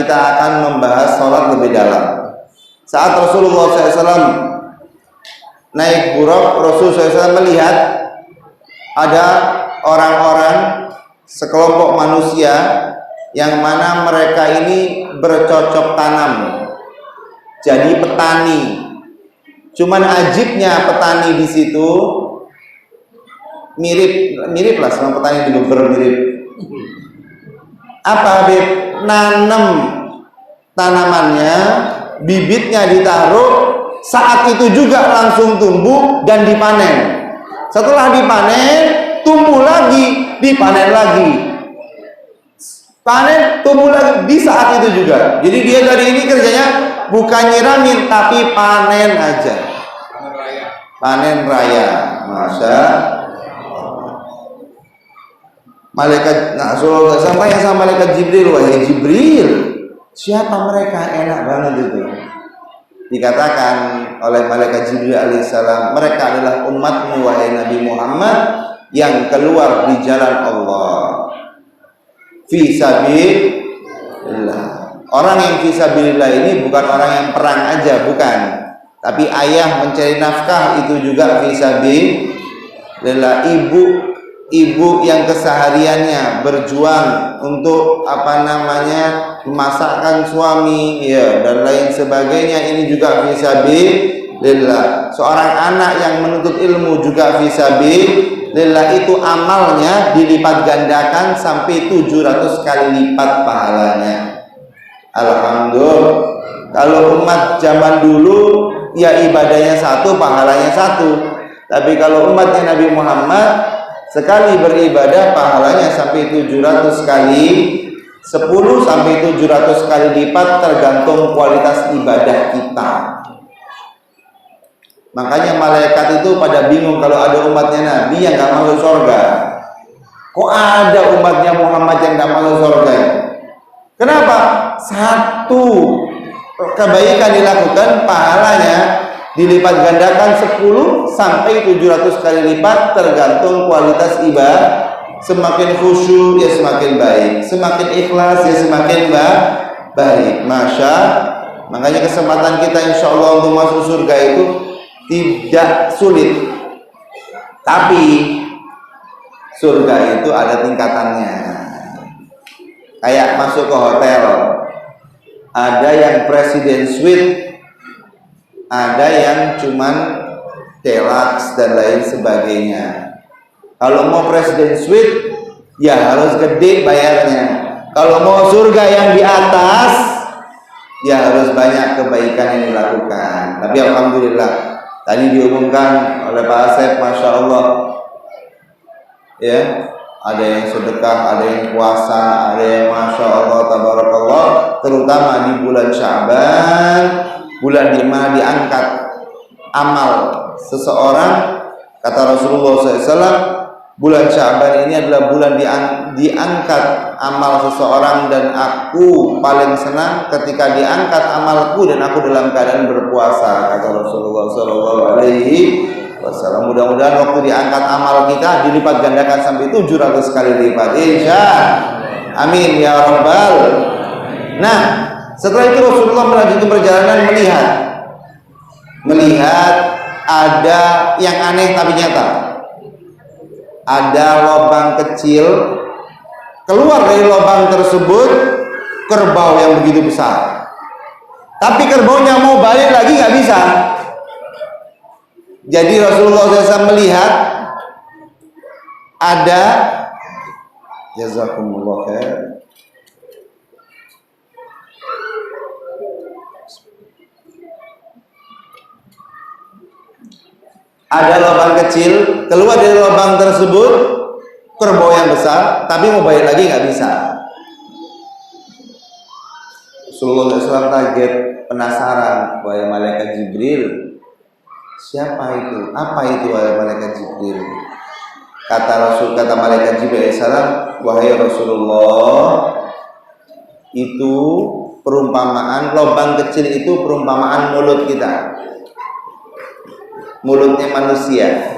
kita akan membahas sholat lebih dalam. Saat Rasulullah SAW naik buraq, Rasulullah SAW melihat ada orang-orang sekelompok manusia yang mana mereka ini bercocok tanam, jadi petani. Cuman ajibnya petani di situ mirip lah sama petani di Beber, mirip. Apa Habib? Nanam tanamannya, bibitnya ditaruh, saat itu juga langsung tumbuh dan dipanen. Setelah dipanen, tumbuh lagi, dipanen lagi. Panen, tumbuh lagi di saat itu juga. Jadi dia dari ini kerjanya bukan nyiramin, tapi panen aja. Panen raya. Masya malaikat, nah Rasulullah sampai sama malaikat Jibril, wahai Jibril, siapa mereka? Enak banget itu. Dikatakan oleh malaikat Jibril alaihissalam, mereka adalah umatmu wahai Nabi Muhammad yang keluar di jalan Allah. Fisabilillah. Orang yang fisabilillah ini bukan orang yang perang aja, bukan. Tapi ayah mencari nafkah itu juga fisabilillah. Ibu yang kesehariannya berjuang untuk memasakkan suami ya dan lain sebagainya, ini juga fisabilillah. Seorang anak yang menuntut ilmu juga fisabilillah, itu amalnya dilipat gandakan sampai 700 kali lipat pahalanya. Alhamdulillah. Kalau umat zaman dulu ya ibadahnya satu, pahalanya satu. Tapi kalau umatnya Nabi Muhammad, sekali beribadah pahalanya sampai 700 kali, 10 sampai 700 kali lipat tergantung kualitas ibadah kita. Makanya malaikat itu pada bingung kalau ada umatnya Nabi yang gak masuk surga. Kok ada umatnya Muhammad yang gak masuk surga? Kenapa? Satu kebaikan dilakukan, pahalanya dilipat gandakan 10 sampai 700 kali lipat tergantung kualitas ibadah. Semakin khusyuk ya semakin baik, semakin ikhlas ya semakin baik. Makanya kesempatan kita insya Allah untuk masuk surga itu tidak sulit. Tapi surga itu ada tingkatannya. Kayak masuk ke hotel, ada yang presiden suite, ada yang cuman deluxe dan lain sebagainya. Kalau mau presiden suite ya harus gede bayarnya. Kalau mau surga yang di atas ya harus banyak kebaikan yang dilakukan. Tapi alhamdulillah tadi diumumkan oleh Pak Asep, masya Allah ya, ada yang sedekah, ada yang puasa, ada yang masya Allah tabarakallah, terutama di bulan Sya'ban, bulan di mana diangkat amal seseorang. Kata Rasulullah SAW, bulan Sya'ban ini adalah bulan diangkat amal seseorang, dan aku paling senang ketika diangkat amalku dan aku dalam keadaan berpuasa, kata Rasulullah SAW. Mudah-mudahan waktu diangkat amal kita dilipat gandakan sampai 700 kali lipat, insya amin ya rabbal. Nah, setelah itu Rasulullah melanjutkan perjalanan melihat ada yang aneh tapi nyata. Ada lubang kecil, keluar dari lubang tersebut kerbau yang begitu besar. Tapi kerbaunya mau balik lagi nggak bisa. Jadi Rasulullah SAW melihat ada, jazakumullah khair, ada lubang kecil, keluar dari lubang tersebut kerbau yang besar, tapi mau balik lagi nggak bisa. Rasulullah SAW kaget, penasaran, wahai malaikat Jibril, siapa itu? Apa itu wahai malaikat Jibril? Kata malaikat Jibril SAW, wahai Rasulullah, itu perumpamaan lubang kecil itu perumpamaan mulut kita. Mulutnya manusia.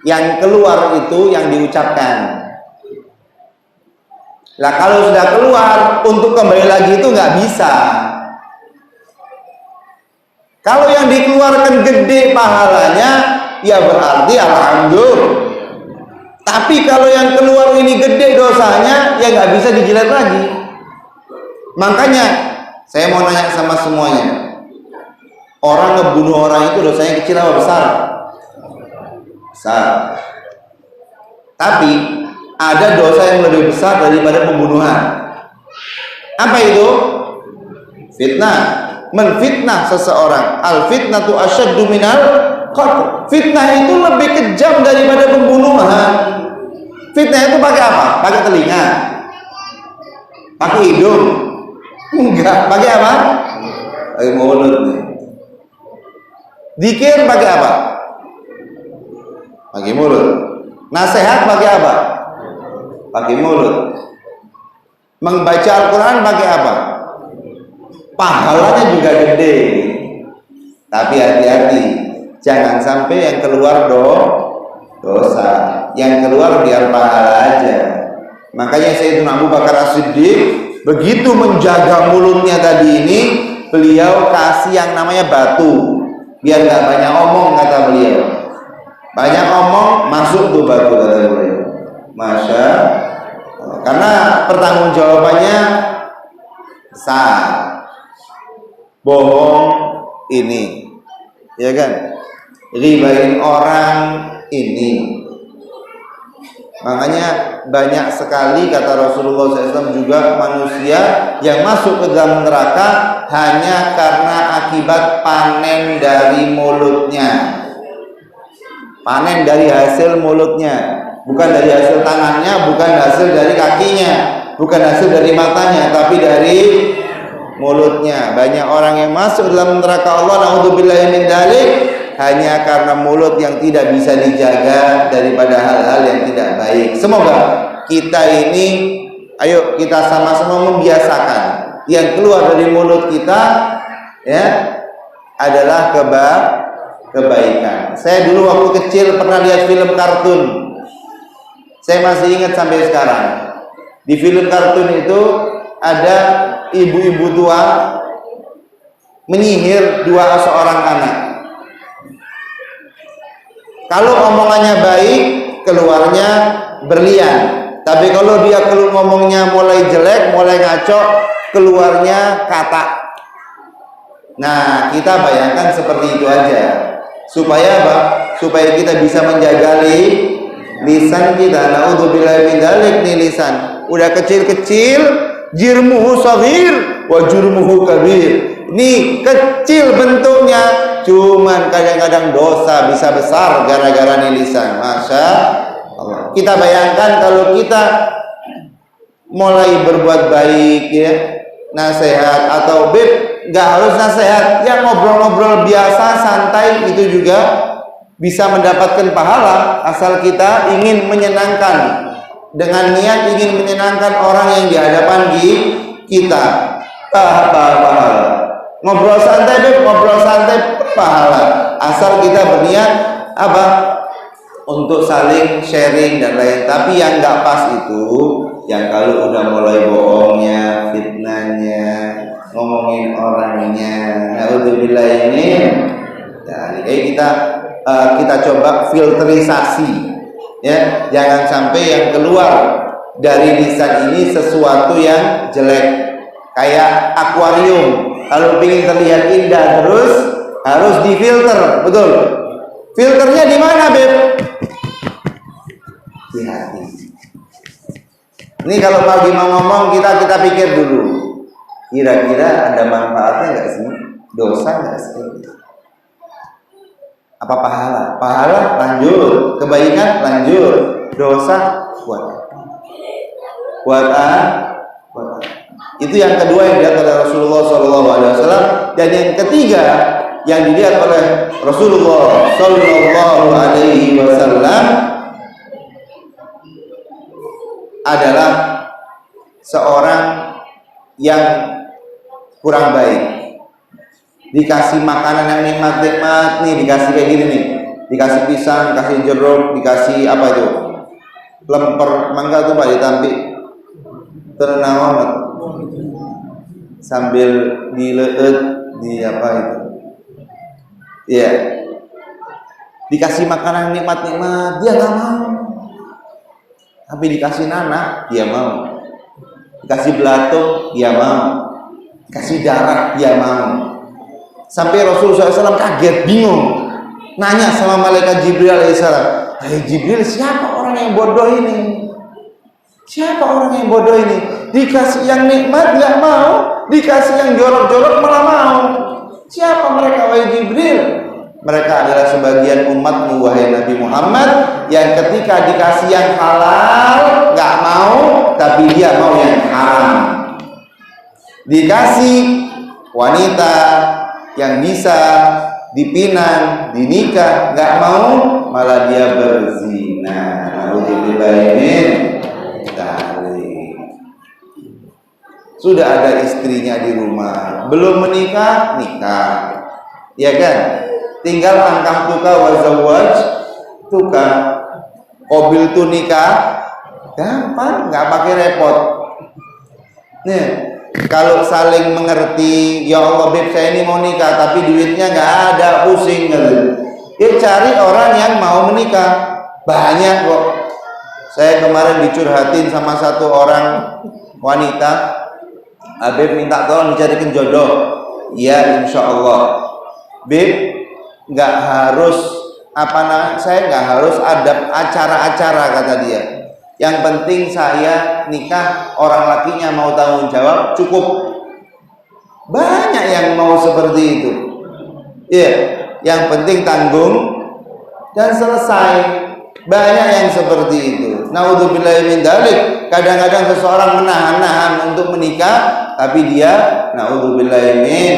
Yang keluar itu yang diucapkan. Lah kalau sudah keluar, untuk kembali lagi itu nggak bisa. Kalau yang dikeluarkan gede pahalanya, ya berarti alhamdulillah. Tapi kalau yang keluar ini gede dosanya, ya nggak bisa dijilat lagi. Makanya saya mau nanya sama semuanya, orang ngebunuh orang itu dosanya kecil atau besar? Besar. Tapi ada dosa yang lebih besar daripada pembunuhan. Apa itu? Fitnah. Menfitnah seseorang. Al fitnatu asyaddu minal qatl. Fitnah itu lebih kejam daripada pembunuhan. Fitnah itu pakai apa? Pakai telinga, pakai hidung? Enggak. Pakai apa? Pakai mulut. Zikir pakai apa? Pakai mulut. Nasihat pakai apa? Pakai mulut. Membaca Al-Quran pakai apa? Pahalanya juga gede. Tapi hati-hati, jangan sampai yang keluar dosa, yang keluar biar pahala aja. Makanya Sayyidina Abu Bakar As-Siddiq begitu menjaga mulutnya tadi ini, beliau kasih yang namanya batu, biar nggak banyak omong, kata beliau. Banyak omong masuk tuh batu, kata beliau. Masya Allah. Karena pertanggungjawabannya besar. Bohong ini, ya kan? Ribain orang ini. Makanya banyak sekali kata Rasulullah SAW juga manusia yang masuk ke dalam neraka hanya karena akibat panen dari mulutnya. Panen dari hasil mulutnya, bukan dari hasil tangannya, bukan hasil dari kakinya, bukan hasil dari matanya, tapi dari mulutnya. Banyak orang yang masuk dalam neraka Allah, naudzubillahi min dzalik, hanya karena mulut yang tidak bisa dijaga daripada hal-hal yang tidak baik. Semoga kita ini, ayo kita sama-sama membiasakan yang keluar dari mulut kita ya adalah kebaikan. Saya dulu waktu kecil pernah lihat film kartun. Saya masih ingat sampai sekarang. Di film kartun itu ada ibu-ibu tua menyihir seorang anak. Kalau omongannya baik, keluarnya berlian. Tapi kalau dia ngomongnya mulai jelek, mulai ngaco, keluarnya katak. Nah, kita bayangkan seperti itu aja. Supaya apa? Supaya kita bisa menjaga lisan kita. Naudzubillahi min dzalik, nih lisan. Udah kecil-kecil, jirmuhu shaghir wa jurmuhu kabir. Ini kecil bentuknya, cuman kadang-kadang dosa bisa besar gara-gara nih lisan. Masya Allah. Kita bayangkan kalau kita mulai berbuat baik ya, nasihat atau nggak harus nasihat, ya ngobrol-ngobrol biasa santai itu juga bisa mendapatkan pahala asal kita ingin menyenangkan, dengan niat ingin menyenangkan orang yang di hadapan kita. Pahala. Ngobrol santai, pahala. Asal kita berniat apa? Untuk saling sharing dan lain. Tapi yang nggak pas itu, yang kalau udah mulai bohongnya, fitnahnya, ngomongin orangnya, naudzubillah ini, ya, kita coba filterisasi, ya, jangan sampai yang keluar dari lisan ini sesuatu yang jelek. Kayak akuarium. Kalau ingin terlihat indah terus harus difilter, betul? Filternya di mana, Beb? Di hati. Ini kalau pagi mau ngomong kita pikir dulu. Kira-kira ada manfaatnya nggak sih? Dosa nggak sih? Apa pahala? Pahala lanjut, kebaikan lanjut, dosa buat Itu yang kedua yang dilihat oleh Rasulullah SAW. Dan yang ketiga yang dilihat oleh Rasulullah SAW adalah seorang yang kurang baik. Dikasih makanan yang nikmat nih, dikasih kayak gini nih, dikasih pisang, dikasih jeruk, dikasih apa itu, lemper mangga tuh Pak, ditampik ternawan sambil dileut di apa itu ya, dikasih makanan nikmat-nikmat dia nggak mau, tapi dikasih nanah dia mau, dikasih belatung dia mau, dikasih darah dia mau. Sampai Rasulullah SAW kaget, bingung, nanya sama malaikat Jibril alaihissalam, "Hai Jibril, siapa orang yang bodoh ini? Siapa orang yang bodoh ini? Dikasih yang nikmat nggak mau, dikasih yang jorok-jorok malah mau. Siapa mereka wahai Jibril?" Mereka adalah sebagian umatmu wahai Nabi Muhammad, yang ketika dikasih yang halal nggak mau, tapi dia mau yang haram. Dikasih wanita yang bisa dipinang, dinikah, nggak mau, malah dia berzina. Sudah ada istrinya di rumah, belum menikah, nikah, ya kan? Tinggal angkah tuka wazawaj tuka, kobil tu nikah, gampang, nggak pakai repot. Nih, kalau saling mengerti, ya Allah beb saya ini mau nikah tapi duitnya nggak ada, pusing gitu. Ya cari orang yang mau menikah, banyak kok. Saya kemarin dicurhatin sama satu orang wanita, Beb minta tolong dicarikan jodoh. Iya insya Allah. Beb nggak harus saya nggak harus ada acara-acara kata dia. Yang penting saya nikah, orang lakinya mau tanggung jawab, cukup. Banyak yang mau seperti itu. Iya, yang penting tanggung dan selesai. Banyak yang seperti itu. Naudzubillahi min dzalik. Kadang-kadang seseorang menahan-nahan untuk menikah, tapi dia naudzubillahi min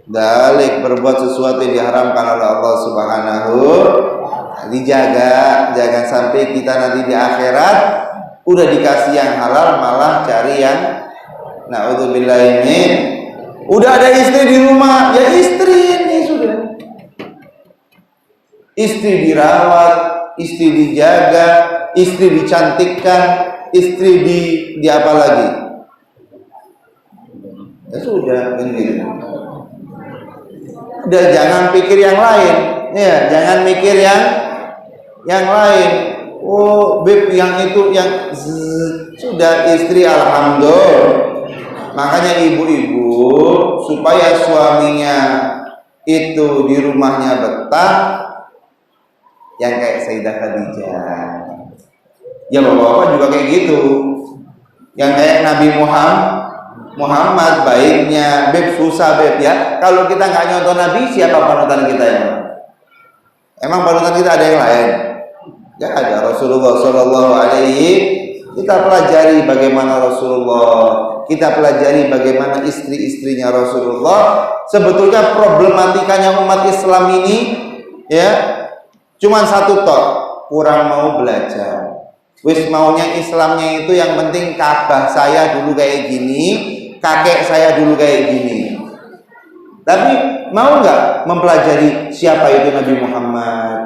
dzalik berbuat sesuatu yang diharamkan oleh Allah Subhanahu. Dijaga, jangan sampai kita nanti di akhirat udah dikasih yang halal malah cari yang naudzubillahi min. Udah ada istri di rumah, ya istri ini sudah. Istri dirawat, istri dijaga, istri dicantikkan, istri di apa lagi? Ya sudah, ini. Udah jangan pikir yang lain, ya jangan mikir yang lain. Oh, beb yang itu yang sudah istri alhamdulillah. Makanya ibu-ibu supaya suaminya itu di rumahnya betah, yang kayak Sayyidah Khadijah. Ya bapak-bapak juga kayak gitu. Yang kayak Nabi Muhammad baiknya, beb susah beb ya. Kalau kita nggak nyontoh Nabi, siapa panutan kita ya? Emang panutan kita ada yang lain? Ya ada Rasulullah Shallallahu Alaihi. Kita pelajari bagaimana Rasulullah. Kita pelajari bagaimana istri-istrinya Rasulullah. Sebetulnya problematikanya umat Islam ini, ya. Cuman satu tok, kurang mau belajar. Wis maunya Islamnya itu yang penting Ka'bah saya dulu kayak gini, kakek saya dulu kayak gini. Tapi mau nggak mempelajari siapa itu Nabi Muhammad?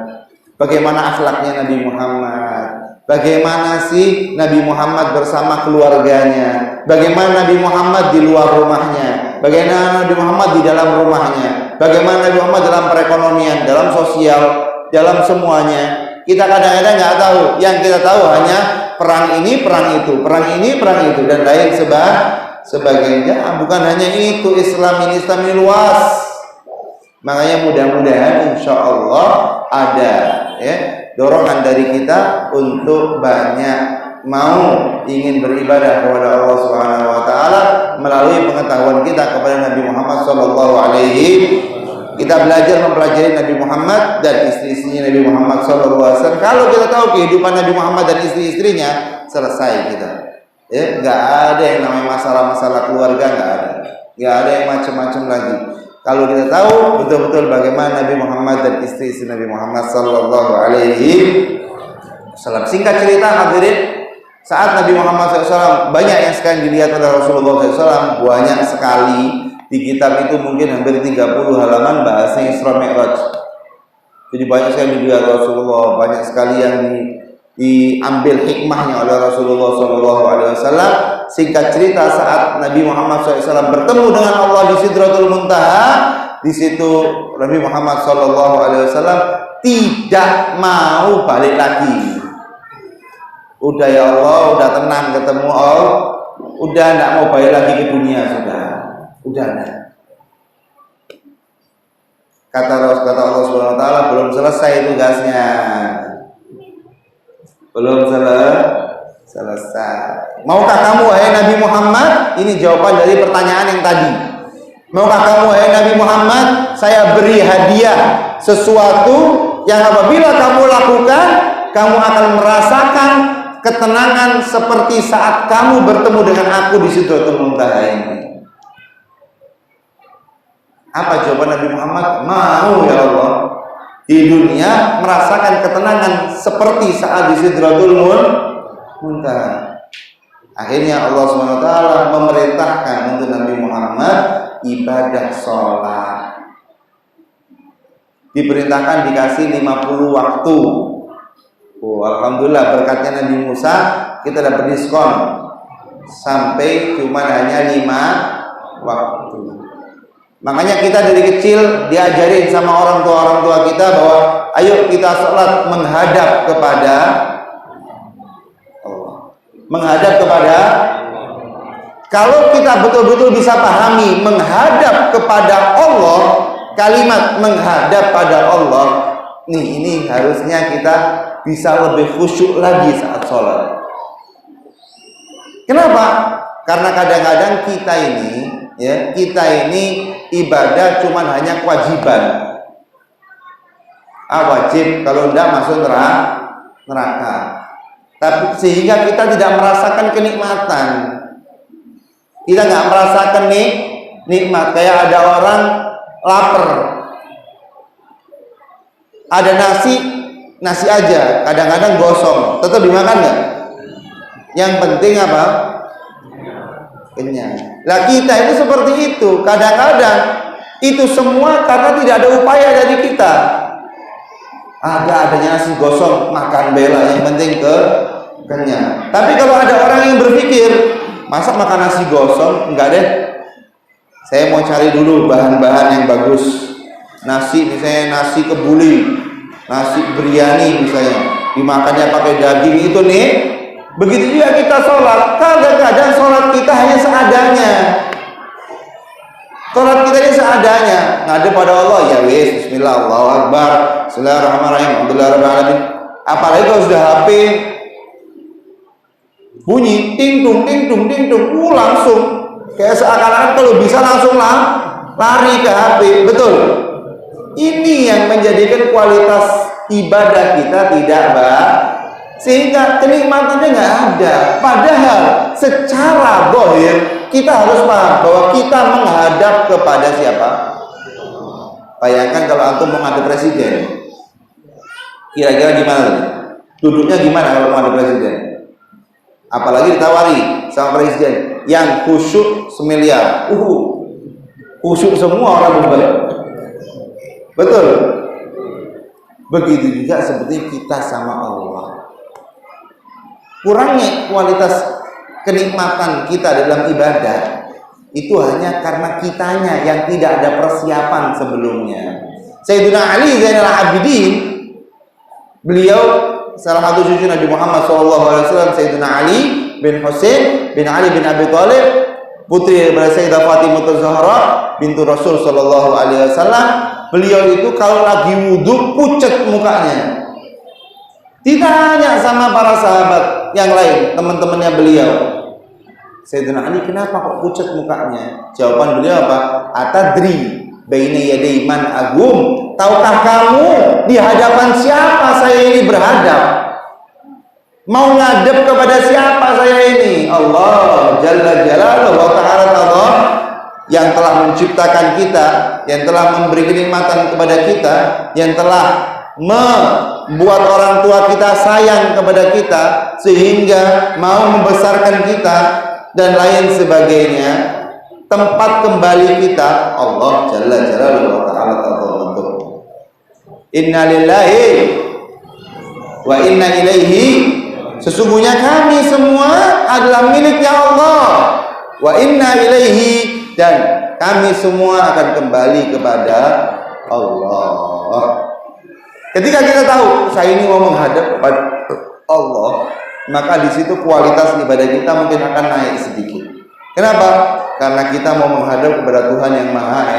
Bagaimana akhlaknya Nabi Muhammad? Bagaimana sih Nabi Muhammad bersama keluarganya? Bagaimana Nabi Muhammad di luar rumahnya? Bagaimana Nabi Muhammad di dalam rumahnya? Bagaimana Nabi Muhammad dalam perekonomian, dalam sosial, dalam semuanya? Kita kadang-kadang nggak tahu. Yang kita tahu hanya perang ini, perang itu, perang ini, perang itu, dan lain sebagainya. Bukan hanya itu, Islam ini luas. Makanya mudah-mudahan insya Allah ada ya dorongan dari kita untuk banyak mau ingin beribadah kepada Allah Subhanahu Wa Taala melalui pengetahuan kita kepada Nabi Muhammad Sallallahu Alaihi. Kita belajar mempelajari Nabi Muhammad dan istri-istrinya Nabi Muhammad SAW. Kalau kita tahu kehidupan Nabi Muhammad dan istri-istrinya, selesai kita. Ya, nggak ada yang namanya masalah-masalah keluarga, nggak ada yang macam-macam lagi. Kalau kita tahu betul-betul bagaimana Nabi Muhammad dan istri-istri Nabi Muhammad Sallallahu Alaihi Wasallam. Singkat cerita hadirin, saat Nabi Muhammad SAW banyak yang sekarang dilihat oleh Rasulullah SAW, banyak sekali. Di kitab itu mungkin hampir 30 halaman bahasnya Isra Mi'raj. Jadi banyak sekali dilihat Rasulullah, banyak sekali yang diambil hikmahnya oleh Rasulullah SAW Singkat cerita, saat Nabi Muhammad SAW bertemu dengan Allah di Sidratul Muntaha, di situ Nabi Muhammad SAW tidak mau balik lagi. Udah ya Allah, udah tenang ketemu Allah, udah nggak mau balik lagi ke dunia, udah enggak. Kata Allah Subhanahu Wa Taala, belum selesai tugasnya, belum selesai. Maukah kamu wahai Nabi Muhammad? Ini jawaban dari pertanyaan yang tadi. Maukah kamu wahai Nabi Muhammad, saya beri hadiah sesuatu yang apabila kamu lakukan, kamu akan merasakan ketenangan seperti saat kamu bertemu dengan aku di Sidratul Muntaha ini. Apa jawaban Nabi Muhammad? Mau ya Allah, di dunia merasakan ketenangan seperti saat di Sidratul Muntaha. Akhirnya Allah SWT memerintahkan untuk Nabi Muhammad ibadah sholat. Diperintahkan dikasih 50 waktu. Oh, alhamdulillah berkatnya Nabi Musa kita dapat diskon sampai cuma hanya 5 waktu. Makanya kita dari kecil diajarin sama orang tua kita bahwa ayo kita sholat menghadap kepada Allah. Menghadap kepada, kalau kita betul-betul bisa pahami menghadap kepada Allah, kalimat menghadap pada Allah, ini harusnya kita bisa lebih khusyuk lagi saat sholat. Kenapa? Karena kadang-kadang kita ini ibadah cuman hanya kewajiban. Wajib, kalau tidak masuk neraka. Tapi sehingga kita tidak merasakan kenikmatan. Kita nggak merasakan nikmat. Kayak ada orang lapar, ada nasi aja, kadang-kadang gosong, tetap dimakan nggak? Yang penting apa? Kenyang. Lah kita itu seperti itu. Kadang-kadang itu semua karena tidak ada upaya dari kita. Adanya nasi gosong, makan bela, yang penting kenyang. Tapi kalau ada orang yang berpikir, masa makan nasi gosong? Enggak deh, saya mau cari dulu bahan-bahan yang bagus. Nasi, misalnya nasi kebuli, nasi biryani misalnya, dimakannya pakai daging itu nih. Begitu juga kita sholat. Kadang-kadang sholat kita hanya seadanya. Sholat kita ini seadanya. Ngadep pada Allah, ya wis, bismillah, Allahu Akbar, bismillahirrahmanirrahim, alhamdulillahirrahmanirrahim. Apalagi kalau sudah HP bunyi ting tung langsung kayak seakan-akan kalau bisa langsung lari ke HP. Betul. Ini yang menjadikan kualitas ibadah kita tidak baik, sehingga kenikmatannya nggak ada. Padahal secara zahir kita harus paham bahwa kita menghadap kepada siapa? Bayangkan kalau antum menghadap presiden, kira-kira gimana? Duduknya gimana kalau menghadap presiden? Apalagi ditawari sama presiden yang khusyuk semiliar, khusyuk semua orang berbalik. Betul. Begitu juga seperti kita sama Allah. Kurangnya kualitas kenikmatan kita dalam ibadah itu hanya karena kitanya yang tidak ada persiapan sebelumnya. Sayyidina Ali Zainal Abidin, beliau salah satu cucu Nabi Muhammad SAW, Sayyidina Ali bin Husain bin Ali bin Abi Thalib, putri dari Sayyidah Fatimah Zahra bintu Rasul SAW. Beliau itu kalau lagi wudhu pucat mukanya. Ditanya sama para sahabat yang lain, teman-temannya beliau, Sayyidina Ali, kenapa kok pucat mukanya? Jawaban beliau apa? Atadri baina yaday man agum. Tahukah kamu di hadapan siapa saya ini berhadap? Mau ngadep kepada siapa saya ini? Allah Jalla Jalaluhu wa Ta'ala, Allah yang telah menciptakan kita, yang telah memberi kenikmatan kepada kita, yang telah membuat orang tua kita sayang kepada kita sehingga mau membesarkan kita dan lain sebagainya. Tempat kembali kita Allah Jalla Jalaluhu wa Ta'ala. Inna lillahi wa inna ilaihi. Sesungguhnya kami semua adalah miliknya Allah. Wa inna ilaihi, dan kami semua akan kembali kepada Allah. Ketika kita tahu saya ini mau menghadap kepada Allah, maka di situ kualitas ibadah kita mungkin akan naik sedikit. Kenapa? Karena kita mau menghadap kepada Tuhan yang Maha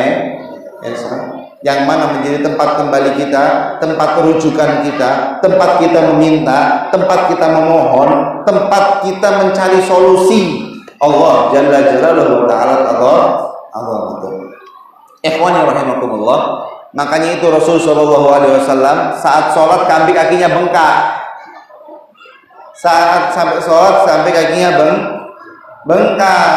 Esa, yang mana menjadi tempat kembali kita, tempat rujukan kita, tempat kita meminta, tempat kita memohon, tempat kita mencari solusi. Allah Jalla Jalaluhu Ta'ala Allah betul. Ikhwani rahimakumullah. Makanya itu Rasul Shallallahu Alaihi Wasallam saat sholat kakinya bengkak. Saat sampai sholat sampai kakinya bengkak.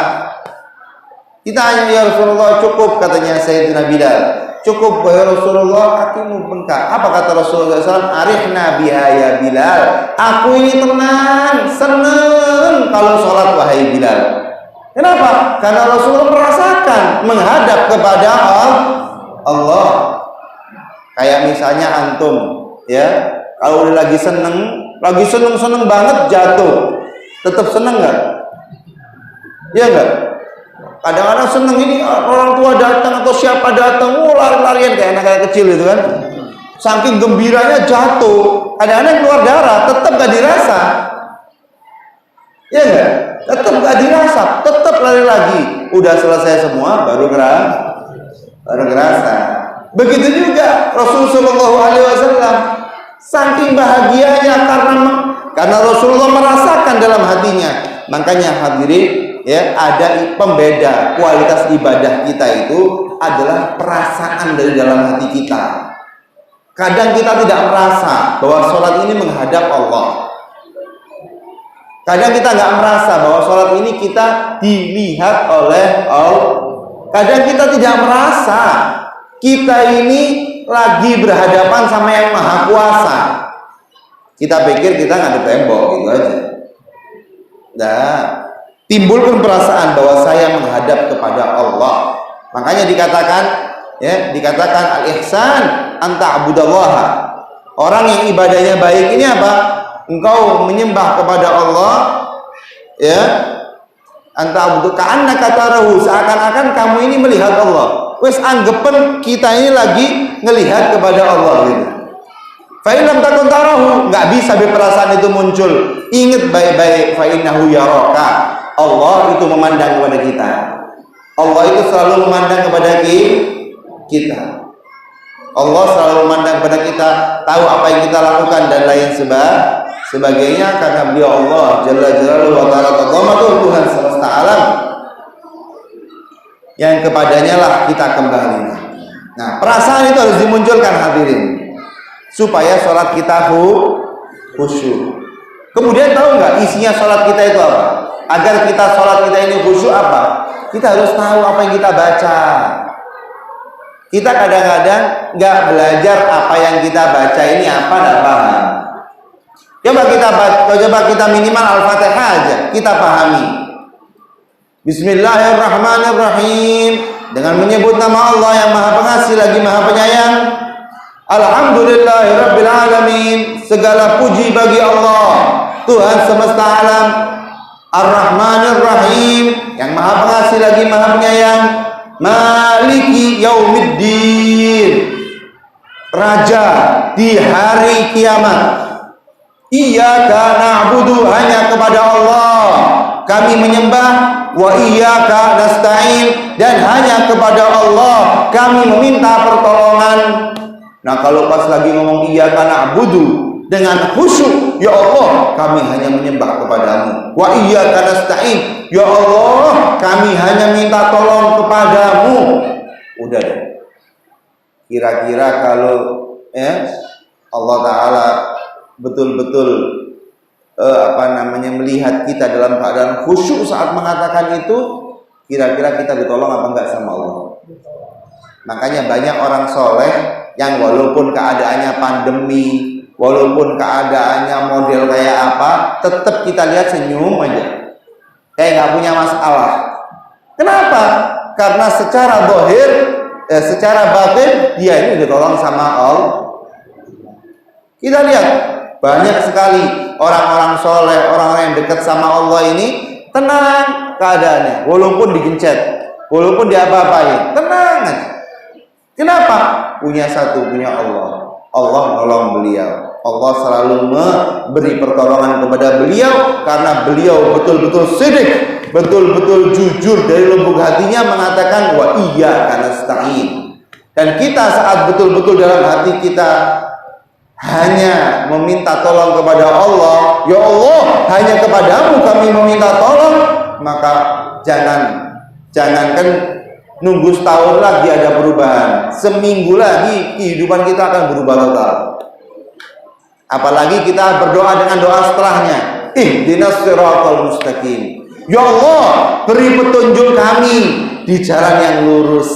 Kita hanya, ya Rasulullah, cukup, katanya Sayyidina Bilal, cukup ya Rasulullah, kakimu bengkak. Apa kata Rasulullah SAW? Arihna biha ya Bilal, aku ini tenang, seneng kalau sholat wahai Bilal. Kenapa? Karena Rasulullah merasakan menghadap kepada Allah. Kayak misalnya antum, ya, kalau udah lagi seneng banget jatuh, tetap seneng nggak? Iya nggak? Kadang-kadang seneng ini orang tua datang atau siapa datang, lari-larian kayak anak kecil itu kan. Saking gembiranya jatuh, kadang-kadang keluar darah, tetap gak dirasa. Iya nggak? Tetap gak dirasa, tetap lari lagi. Udah selesai semua, baru kerasa. Begitu juga Rasulullah SAW, saking bahagianya karena Rasulullah merasakan dalam hatinya. Makanya hadirin, ya, ada pembeda kualitas ibadah kita itu adalah perasaan dari dalam hati kita. Kadang kita tidak merasa bahwa sholat ini menghadap Allah. Kadang kita nggak merasa bahwa sholat ini kita dilihat oleh Allah. Kadang kita tidak merasa kita ini lagi berhadapan sama yang Maha Kuasa. Kita pikir kita ngadep tembok gitu aja. Nah, timbulkan perasaan bahwa saya menghadap kepada Allah. Makanya dikatakan al-ihsan anta abudallaha. Orang yang ibadahnya baik ini apa? Engkau menyembah kepada Allah, ya, anta abudu ka'annaka tarahu, seakan-akan kamu ini melihat Allah. Wes anggapan kita ini lagi ngelihat kepada Allah gitu. Fa in lam takun tarahu, enggak bisa perasaan itu muncul. Ingat baik-baik, fa innahu yaraka. Allah itu memandang kepada kita. Allah itu selalu memandang kepada kita. Allah selalu memandang kepada kita, tahu apa yang kita lakukan dan lain sebagainya, karena beliau Allah Jalla Jalaluhu wa Ta'ala Tuhan semesta alam, yang kepadanya lah kita kembali. Nah, perasaan itu harus dimunculkan hadirin, supaya sholat kita khusyuk. Kemudian tahu nggak isinya sholat kita itu apa? Agar kita sholat kita ini khusyuk apa? Kita harus tahu apa yang kita baca. Kita kadang-kadang nggak belajar apa yang kita baca ini apa, nggak paham. Coba kita minimal Al-Fatihah aja kita pahami. Bismillahirrahmanirrahim, dengan menyebut nama Allah yang Maha Pengasih lagi Maha Penyayang. Alhamdulillahirabbil alamin, segala puji bagi Allah Tuhan semesta alam. Ar-Rahmanir-Rahim, yang Maha Pengasih lagi Maha Penyayang. Maliki yaumiddin, Raja di hari kiamat. Iyyaka na'budu, hanya kepada Allah kami menyembah. Wa iyyaka nasta'in, dan hanya kepada Allah kami meminta pertolongan. Nah, kalau pas lagi ngomong iyyaka na'budu dengan khusyuk, ya Allah kami hanya menyembah kepadamu. Wa iyyaka nasta'in, ya Allah kami hanya minta tolong kepadamu. Udah deh. Kira-kira kalau Allah Ta'ala betul-betul melihat kita dalam keadaan khusyuk saat mengatakan itu, kira-kira kita ditolong apa enggak sama Allah? Makanya banyak orang soleh yang walaupun keadaannya pandemi, walaupun keadaannya model kayak apa, tetap kita lihat senyum aja, kayak nggak punya masalah. Kenapa? Karena secara zahir, secara batin dia ini ditolong sama Allah. Kita lihat Banyak sekali orang-orang soleh, orang-orang yang dekat sama Allah ini tenang keadaannya, walaupun digencet, walaupun diapa-apain, tenang aja. Kenapa? Punya Allah. Allah menolong beliau. Allah selalu memberi pertolongan kepada beliau karena beliau betul-betul sidik, betul-betul jujur dari lubuk hatinya mengatakan wa iyyaka nasta'in. Dan kita saat betul-betul dalam hati kita hanya meminta tolong kepada Allah, ya Allah, hanya kepadamu kami meminta tolong, maka jangankan nunggu setahun lagi ada perubahan, seminggu lagi kehidupan kita akan berubah total. Apalagi kita berdoa dengan doa setelahnya, ihdinas siratal mustaqim. Ya Allah, beri petunjuk kami di jalan yang lurus.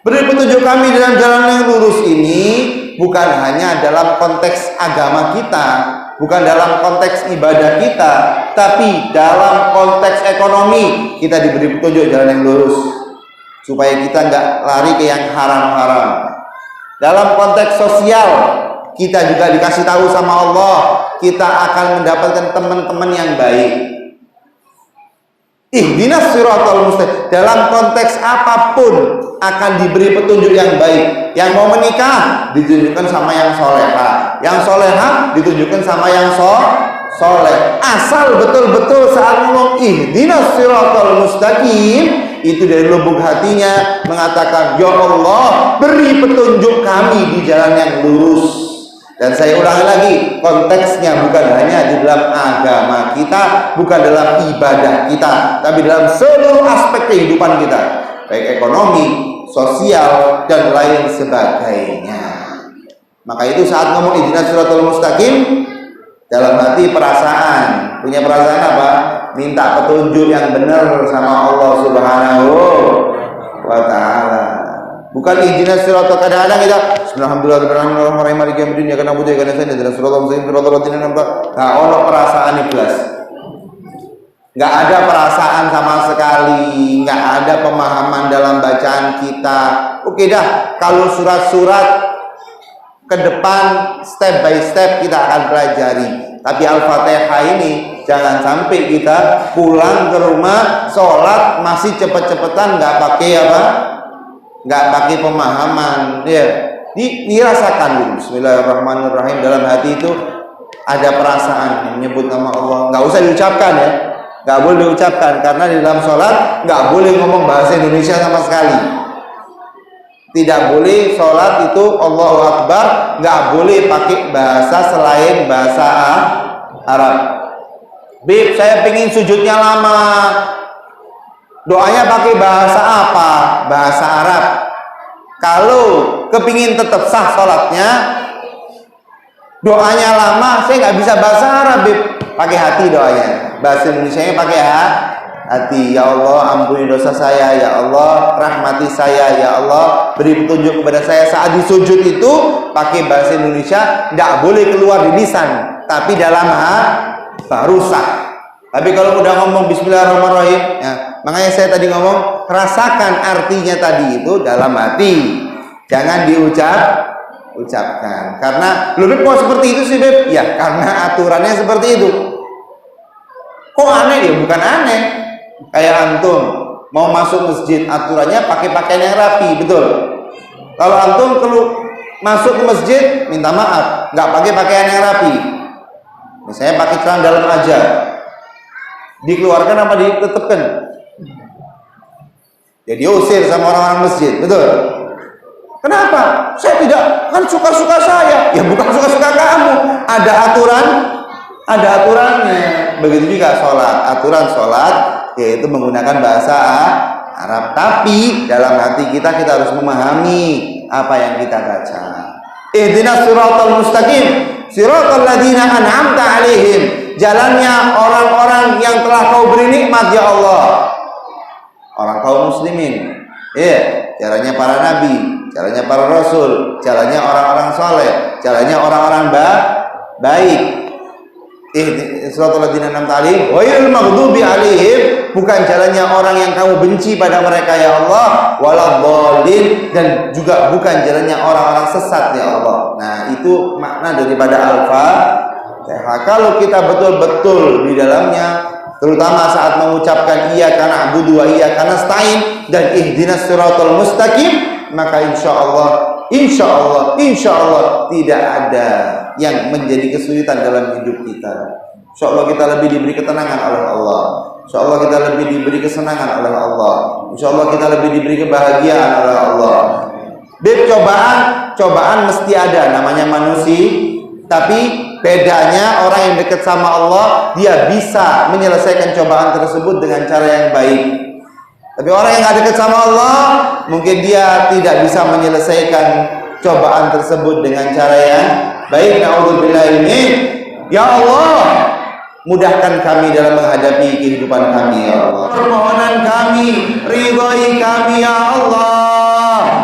Beri petunjuk kami dalam jalan yang lurus ini bukan hanya dalam konteks agama kita, bukan dalam konteks ibadah kita, tapi dalam konteks ekonomi kita diberi petunjuk jalan yang lurus supaya kita nggak lari ke yang haram-haram. Dalam konteks sosial kita juga dikasih tahu sama Allah, kita akan mendapatkan teman-teman yang baik. Ihdinas siratal mustaqim. Dalam konteks apapun akan diberi petunjuk yang baik. Yang mau menikah ditunjukkan sama yang soleha, yang soleha ditunjukkan sama yang soleh. Asal betul-betul saat ngomong ihdinas siratal mustaqim itu dari lubuk hatinya mengatakan, ya Allah, beri petunjuk kami di jalan yang lurus. Dan saya ulangi lagi, konteksnya bukan hanya di dalam agama kita, bukan dalam ibadah kita, tapi dalam seluruh aspek kehidupan kita, baik ekonomi, sosial, dan lain sebagainya. Maka itu saat ngomong ihdinas siratal mustaqim, dalam hati perasaan, punya perasaan apa? Minta petunjuk yang benar sama Allah Subhanahu wa ta'ala. Bukan ihdinas siratal, kadang-kadang kita bismillahirrahmanirrahim maliki yaumiddin ya kana butuh ya kana sana ihdinas siratal mustaqim siratal ladzina an'amta. Enggak ono perasaan ikhlas. Enggak ada perasaan sama sekali, enggak ada pemahaman dalam bacaan kita. Oke dah, kalau surat-surat ke depan step by step kita akan pelajari. Tapi Al-Fatihah ini jangan sampai kita pulang ke rumah sholat masih cepet-cepetan nggak pakai apa? Nggak pakai pemahaman, ya. Dirasakan dulu. Bismillahirrahmanirrahim. Dalam hati itu ada perasaan menyebut nama Allah. Nggak usah diucapkan ya, nggak boleh diucapkan karena di dalam sholat nggak boleh ngomong bahasa Indonesia sama sekali. Tidak boleh sholat itu Allahu Akbar, nggak boleh pakai bahasa selain bahasa Arab. Bib, saya pengen sujudnya lama. Doanya pakai bahasa apa? Bahasa Arab. Kalau kepingin tetap sah sholatnya, doanya lama, saya nggak bisa bahasa Arab, Bib. Pakai hati doanya. Bahasa Indonesianya pakai hati. Ya Allah, ampuni dosa saya. Ya Allah, rahmati saya. Ya Allah, beri petunjuk kepada saya. Saat di sujud itu pakai bahasa Indonesia, nggak boleh keluar di lisan, tapi dalam baru sah. Tapi kalau udah ngomong Bismillahirrahmanirrahim, ya, makanya saya tadi ngomong rasakan artinya tadi itu dalam hati, jangan diucapkan. Karena lebih kok seperti itu sih, Beb? Ya karena aturannya seperti itu. Kok aneh ya? Bukan aneh. Kayak antum mau masuk masjid, aturannya pakai pakaian yang rapi, betul? Kalau antum masuk ke masjid, minta maaf, nggak pakai pakaian yang rapi. Misalnya pakai celana dalam aja, dikeluarkan apa ditetapkan? Ya diusir sama orang-orang masjid, betul? Kenapa? Saya tidak, kan suka-suka saya. Ya bukan suka-suka kamu. Ada aturannya. Begitu juga sholat. Aturan sholat yaitu menggunakan bahasa Arab. Tapi dalam hati kita harus memahami apa yang kita baca. Ihdinas siratal mustaqim, siratal ladzina an'amta 'alaihim. Jalannya orang-orang yang telah kau beri nikmat ya Allah. Orang kaum muslimin. Jalannya para nabi, jalannya para rasul, jalannya orang-orang soleh, jalannya orang-orang baik. Siratal ladzina an'amta 'alaihim ghairil maghdubi 'alaihim, bukan jalannya orang yang kamu benci pada mereka ya Allah, waladhdallin, dan juga bukan jalannya orang-orang sesat ya Allah. Nah, itu makna daripada Al-Fatihah. Kalau kita betul-betul di dalamnya, terutama saat mengucapkan iyyaka na'budu wa iyyaka nasta'in dan ihdinas siratal mustaqim, maka insya Allah tidak ada yang menjadi kesulitan dalam hidup kita. Insya Allah kita lebih diberi ketenangan oleh Allah. Insya Allah kita lebih diberi kesenangan oleh Allah. Insya Allah kita lebih diberi kebahagiaan oleh Allah. Beb, cobaan mesti ada, namanya manusia. Tapi bedanya orang yang dekat sama Allah, dia bisa menyelesaikan cobaan tersebut dengan cara yang baik. Tapi orang yang gak dekat sama Allah, mungkin dia tidak bisa menyelesaikan cobaan tersebut dengan cara yang baik. Na'udzubillah ini. Ya Allah, mudahkan kami dalam menghadapi kehidupan kami, ya Allah. Permohonan kami, ridhoi kami, ya Allah.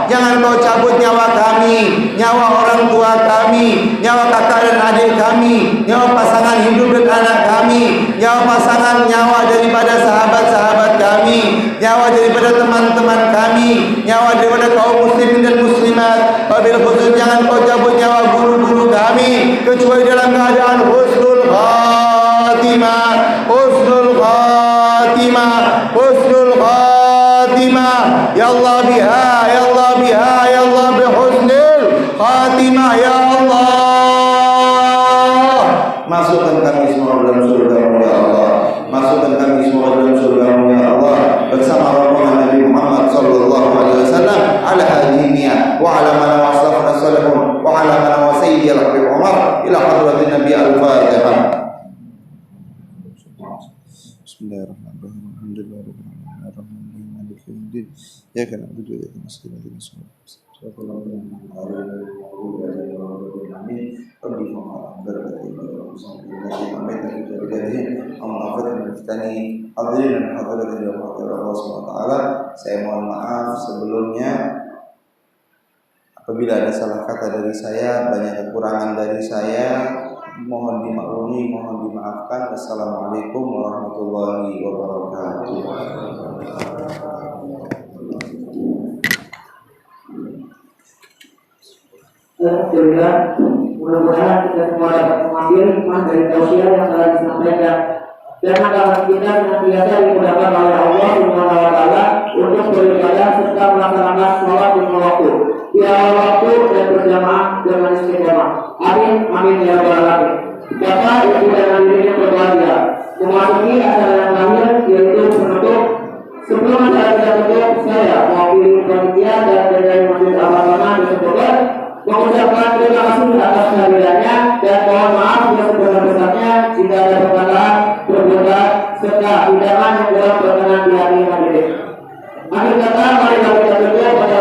Jangan kau cabut nyawa kami, nyawa orang tua kami, nyawa kakak dan adik kami, nyawa pasangan hidup dan anak kami, nyawa pasangan, nyawa daripada sahabat-sahabat kami, nyawa daripada teman-teman kami, nyawa daripada kaum muslimin dan muslimat. Wabil khusus jangan kau cabut nyawa guru-guru kami, kecuali dalam keadaan husnul khatimah, husnul khatimah, husnul khatimah. Ya Allah biha, ya Allah biha, ya Allah bihusnul khatimah, ya Allah. Masukkan kami semua dalam surga-Mu, ya Allah. Masukkan kami semua dalam surga-Mu, ya Allah, bersama rombongan Nabi Muhammad sallallahu alaihi wasallam ala hadiniya wa ala man wasafna salihun wa ala man wasayyi al-Habib Umar ila hadratin Nabi al-Fatihah. Bismillahirrahmanirrahim. Alhamdulillahirrahmanirrahim. Maliki yaumiddin. Iyyaka na'budu wa iyyaka nasta'in. Ihdinas siratal mustaqim. Saya mohon maaf sebelumnya apabila ada salah kata dari saya, banyak kekurangan dari saya, mohon dimaklumi, mohon dimaafkan. Wassalamualaikum warahmatullahi wabarakatuh. Alhamdulillah, mudah-mudahan kita semua dapat mengambil hikmah dari tausiah yang telah disampaikan dan agar kita senantiasa dimudahkan oleh Allah Subhanahu wa taala untuk beribadah serta melaksanakan sholat di waktu, di awal waktu dan berjamaah dengan istiqomah. Amin, amin ya rabbal alamin. Bapak, Ibu dan hadirin yang berbahagia, memasuki acara yang terakhir yaitu penutup. Sebelum acara kita tutup, saya mewakili panitia dan dari Masjid Al-Fatihah disebutkan mengucapkan terima kasih atas kehadirannya dan mohon maaf yang sebesar-besarnya jika ada perkataan, perbuatan, serta tindakan yang dalam berkenan di hati hadirin. Akhir kata, mari kita berdoa pada